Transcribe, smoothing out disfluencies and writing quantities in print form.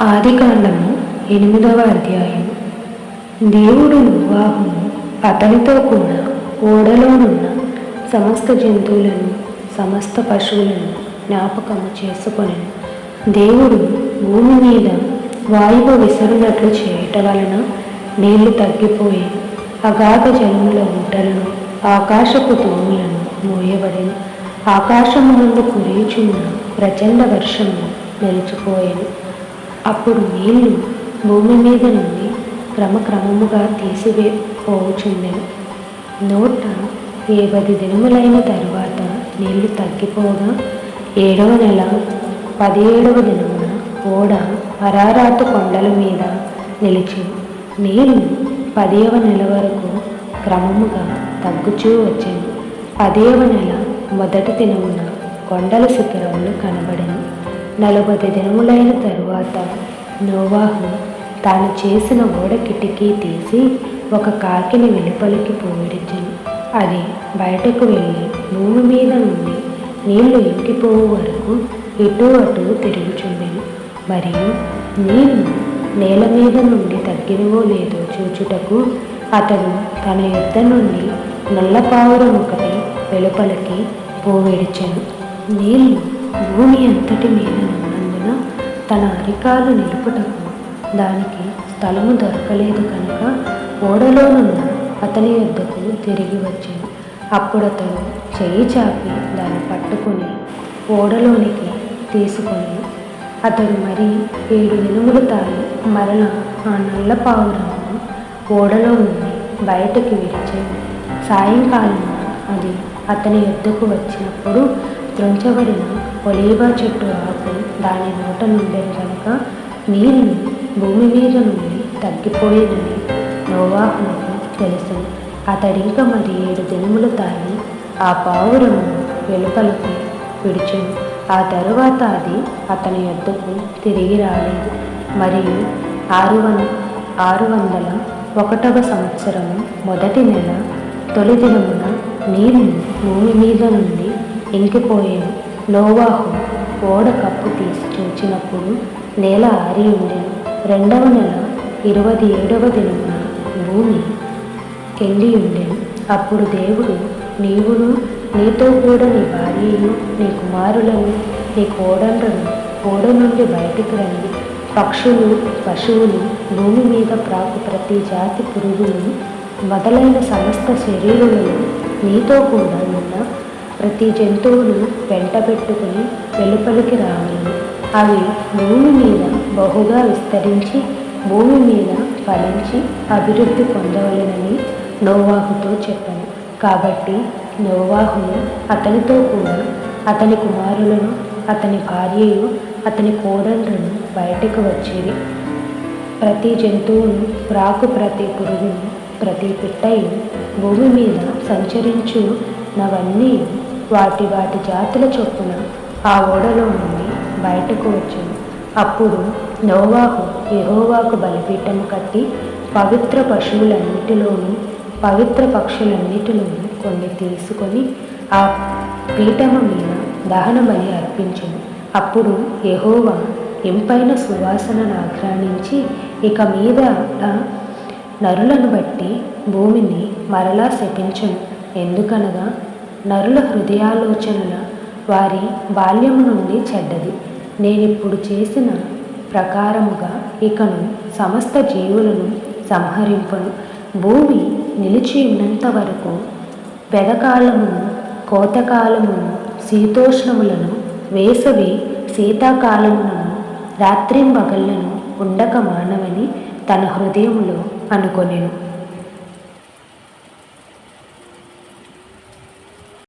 ఆదికాండము 8వ అధ్యాయము. దేవుడు నోవాహును అతనితో కూడా ఓడలోనున్న సమస్త జంతువులను సమస్త పశువులను జ్ఞాపకము చేసుకొనెను. దేవుడు భూమి మీద వాయువు విసరునట్లు చేయటం వలన నీళ్లు తగ్గిపోయాను. అగాధ జలముల ఊటలను ఆకాశపు తూములను మోయబడెను. ఆకాశము నుండి కురియుచున్న ప్రచండ వర్షము నిలిచిపోయాను. అప్పుడు నీళ్లు భూమి మీద నుండి క్రమక్రమముగా తీసిపోవుచుండెను. 180 దినములైన తరువాత నీళ్లు తగ్గిపోగా 7వ నెల 17వ దినమున ఓడ అరారాతు కొండల మీద నిలిచెను. నీళ్లు 10వ నెల వరకు క్రమముగా తగ్గుచూ వచ్చెను. 10వ నెల మొదటి దినమున కొండల శిఖరములు కనబడెను. 40 దినములైన తరువాత నోవాహు తాను చేసిన ఓడ కిటికీ తీసి ఒక కాకిని వెలుపలికి పోవిడిచెను. అది బయటకు వెళ్ళి భూమి మీద నుండి నీళ్లు ఇంకిపోవు వరకు ఇటు అటు తిరుగుచుండెను. మరియు నీళ్లు నేల మీద నుండి తగ్గినవో లేదో చూచుటకు అతడు తన యుద్ధ నుండి నల్ల పావురం ఒకటి వెలుపలికి పోవిడిచెను. నీళ్లు భూమి అంతటి మీద ఉన్నందున తన అరికాలు నిలుపుటకు దానికి స్థలము దొరకలేదు కనుక ఓడలోనున్న అతని యొద్దకు తిరిగి వచ్చాను. అప్పుడతడు చెయ్యి చాపి దాన్ని పట్టుకొని ఓడలోనికి తీసుకొని అతడు మరి 7 దినములు తాగి మరలా ఆ నల్ల పావురమును ఓడలో నుండి బయటకు విడిచాను. సాయంకాలం అది అతని యొద్దకు వచ్చినప్పుడు త్రుంచబడిన ఒలీవ చెట్టు ఆకు దాని నోట నుండెను కనుక నీళ్లు భూమి మీద నుండి తగ్గిపోయేదని నోవాహునకు తెలుసు. అతడింక మరి 7 దినములు తాగి ఆ పావురమును వెలుపలికి విడిచెను. ఆ తరువాత అది అతని యొద్దకు తిరిగి రాలేదు. మరియు 601వ సంవత్సరము మొదటి నెల తొలి దినమున నీళ్లు భూమి మీద నుండి ఇంకిపోయాను. నోవాహు ఓడ కప్పు తీసి చూచినప్పుడు నేల ఆరి ఉండెను. 2వ నెల 27వ దినమున భూమి ఎండి ఉండెను. అప్పుడు దేవుడు, నీవును నీతో కూడా నీ భార్యను నీ కుమారులను నీ కోడండ్రను ఓడ నుండి బయటికి రండి. పక్షులు పశువులు భూమి మీద ప్రాకు ప్రతి జాతి పురుగులు మొదలైన సమస్త శరీరులను నీతో కూడా ఉన్న ప్రతి జంతువును వెంట పెట్టుకుని వెలుపలికి రావాలని. అవి భూమి మీద బహుగా విస్తరించి భూమి మీద ఫలించి అభివృద్ధి పొందవలెనని నోవాహుతో చెప్పాను. కాబట్టి నోవాహును అతనితో కూడా అతని కుమారులను అతని భార్యయు అతని కోడండ్రను బయటకు వచ్చేది. ప్రతి జంతువును ప్రాకు ప్రతి పురుగును ప్రతి పిట్టయు భూమి మీద సంచరించునవన్నీ వాటి వాటి జాతుల చొప్పున ఆ ఓడలో నుండి బయటకు వచ్చాను. అప్పుడు నోవాహు యెహోవాకు బలిపీఠము కట్టి పవిత్ర పశువులన్నిటిలోనూ పవిత్ర పక్షులన్నిటిలోనూ కొన్ని తీసుకొని ఆ పీఠము మీద దహన బలి అర్పించెను. అప్పుడు యెహోవా ఇంపైన సువాసనను ఆఘ్రాణించి ఇక మీద నరులను బట్టి భూమిని మరలా శపించెను. ఎందుకనగా నరుల హృదయాలోచనల వారి బాల్యము నుండి చెడ్డది. నేనిప్పుడు చేసిన ప్రకారముగా ఇకను సమస్త జీవులను సంహరింపను. భూమి నిలిచి ఉన్నంత వరకు పెదకాలమును కోతకాలమును శీతోష్ణములను వేసవి శీతాకాలములను రాత్రింబగళ్లను ఉండక మానవని తన హృదయములో అనుకొనెను.